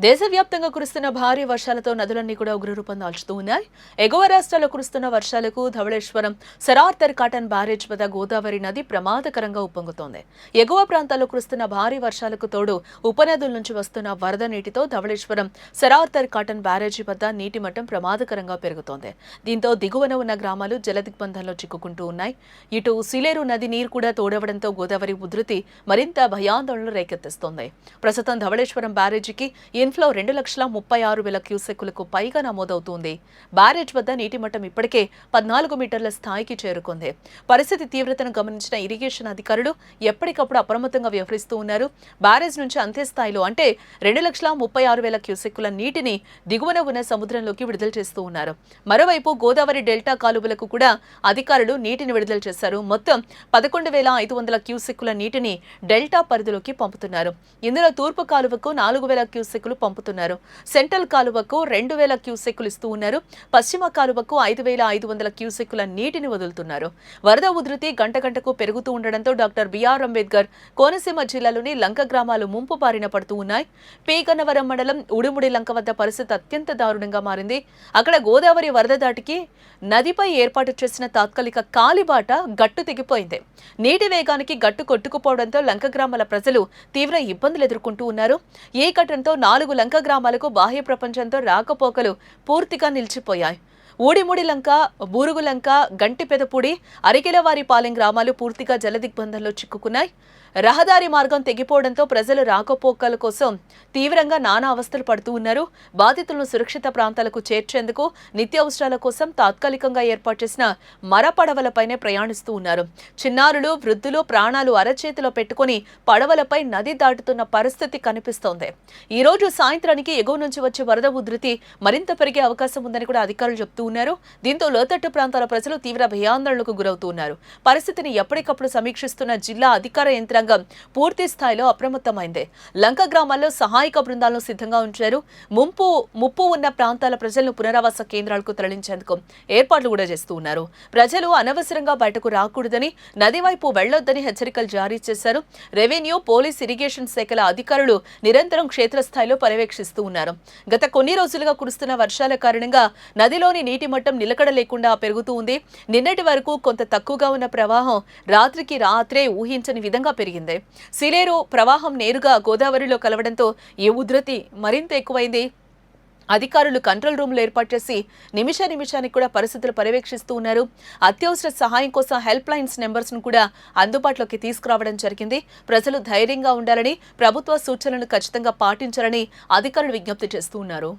దేశవ్యాప్తంగా కురుస్తున్న భారీ వర్షాలతో నదులన్నీ కూడా ఉగ్రరూపం దాల్చుతూ ఉన్నాయి. ఎగువ రాష్ట్రాల్లో కురుస్తున్న వర్షాలకు ధవళేశ్వరం సరార్థర్ కాటన్ బ్యారేజ్ వద్ద గోదావరి నది ప్రమాదకరంగా ఉప్పొంగుతోంది. ఎగువ ప్రాంతాల్లో కురుస్తున్న భారీ వర్షాలకు తోడు ఉపనదుల నుంచి వస్తున్న వరద నీటితో ధవళేశ్వరం సరార్థర్ కాటన్ బ్యారేజీ వద్ద నీటి మట్టం ప్రమాదకరంగా పెరుగుతోంది. దీంతో దిగువన ఉన్న గ్రామాలు జలదిగ్బంధంలో చిక్కుకుంటూ ఉన్నాయి. ఇటు సిలేరు నది నీరు కూడా తోడవడంతో గోదావరి ఉధృతి మరింత భయాందోళనలు రేకెత్తిస్తోంది. ప్రస్తుతం ధవళేశ్వరం బ్యారేజీకి ఇన్ఫ్లో 2,36,000 క్యూసెక్కులకు పైగా నమోదవుతోంది. బ్యారేజ్ వద్ద నీటి మట్టం ఇప్పటికే 14 మీటర్ల స్థాయికి చేరుకుంది. పరిస్థితి తీవ్రతను గమనించిన ఇరిగేషన్ అధికారులు ఎప్పటికప్పుడు అప్రమత్తంగా వ్యవహరిస్తూ ఉన్నారు. బ్యారేజ్ నుంచి అంత్యస్థాయిలో అంటే 2,36,000 క్యూసెక్కుల నీటిని దిగువన ఉన్న సముద్రంలోకి విడుదల చేస్తూ ఉన్నారు. మరోవైపు గోదావరి డెల్టా కాలువలకు కూడా అధికారులు నీటిని విడుదల చేశారు. మొత్తం 11,500 క్యూసెక్కుల నీటిని డెల్టా పరిధిలోకి పంపుతున్నారు. ఇందులో తూర్పు కాలువకు 4,000 క్యూసెక్కులు పంపుతున్నారు. సెంట్రల్ కాలువకు 2,000 క్యూసెక్కులు ఇస్తూ ఉన్నారు. పశ్చిమ కాలువకు 5,500 క్యూసెక్కుల నీటిని వదులుతున్నారు. వరద ఉధృతి గంటకు పెరుగుతూ ఉండడంతో డాక్టర్ బిఆర్ అంబేద్కర్ కోనసీమ జిల్లాలోని లంక గ్రామాలు ముంపు బారిన పడుతూ ఉన్నాయి. పి గన్నవరం మండలం ఉడుముడి లంక వద్ద పరిస్థితి అత్యంత దారుణంగా మారింది. అక్కడ గోదావరి వరద దాటికి నదిపై ఏర్పాటు చేసిన తాత్కాలిక కాలిబాట గట్టు తెగిపోయింది. నీటి వేగానికి గట్టు కొట్టుకుపోవడంతో లంక గ్రామాల ప్రజలు తీవ్ర ఇబ్బందులు ఎదుర్కొంటూ ఉన్నారు. ఈ ఘటనతో 4 లంక గ్రామాలకు బాహ్య ప్రపంచంతో రాకపోకలు పూర్తిగా నిలిచిపోయాయి. ఊడిముడి లంక, బూరుగులంక, గంటిపెదపూడి, అరికెలవారిపాలెం గ్రామాలు పూర్తిగా జలదిగ్బంధంలో చిక్కుకున్నాయి. రహదారి మార్గం తెగిపోవడంతో ప్రజలు రాకపోకల కోసం తీవ్రంగా నానా అవస్థలు పడుతూ ఉన్నారు. బాధితులను సురక్షిత ప్రాంతాలకు చేర్చేందుకు నిత్యావసరాల కోసం తాత్కాలికంగా ఏర్పాటు చేసిన మరపడవలపైనే ప్రయాణిస్తూ ఉన్నారు. చిన్నారులు, వృద్ధులు ప్రాణాలు అరచేతిలో పెట్టుకుని పడవలపై నది దాటుతున్న పరిస్థితి కనిపిస్తోంది. ఈ రోజు సాయంత్రానికి ఎగువ నుంచి వచ్చే వరద ఉధృతి మరింత పెరిగే అవకాశం ఉందని కూడా అధికారులు చెబుతూ ఉన్నారు. దీంతో లోతట్టు ప్రాంతాల ప్రజలు తీవ్ర భయాందోళనకు గురవుతూ ఉన్నారు. పరిస్థితిని ఎప్పటికప్పుడు సమీక్షిస్తున్న జిల్లా అధికార యంత్రాంగం పూర్తి స్థాయిలో అప్రమత్తమైంది. లంక గ్రామాల్లో సహాయక బృందాలను సిద్ధంగా ఉంచారు. ముప్పు ఉన్న ప్రాంతాల ప్రజలను పునరావాస కేంద్రాలకు తరలించేందుకు ఏర్పాట్లు కూడా చేస్తూ ఉన్నారు. ప్రజలు అనవసరంగా బయటకు రాకూడదని, నది వైపు వెళ్లొద్దని హెచ్చరికలు జారీ చేశారు. రెవెన్యూ, పోలీస్, ఇరిగేషన్ శాఖల అధికారులు నిరంతరం క్షేత్రస్థాయిలో పర్యవేక్షిస్తూ ఉన్నారు. గత కొన్ని రోజులుగా కురుస్తున్న వర్షాల కారణంగా నదిలోని నీటి మట్టం నిలకడ లేకుండా పెరుగుతూ ఉంది. నిన్నటి వరకు కొంత తక్కువగా ఉన్న ప్రవాహం రాత్రికి రాత్రే ఊహించని విధంగా పెరిగింది. సిలేరు ప్రవాహం నేరుగా గోదావరిలో కలవడంతో ఈ ఉధృతి మరింత ఎక్కువైంది. అధికారులు కంట్రోల్ రూమ్లు ఏర్పాటు చేసి నిమిషానికి కూడా పరిస్థితులు పర్యవేక్షిస్తూ ఉన్నారు. అత్యవసర సహాయం కోసం హెల్ప్ లైన్స్ నెంబర్స్ ను కూడా అందుబాటులోకి తీసుకురావడం జరిగింది. ప్రజలు ధైర్యంగా ఉండాలని, ప్రభుత్వ సూచనలను ఖచ్చితంగా పాటించాలని అధికారులు విజ్ఞప్తి చేస్తూ ఉన్నారు.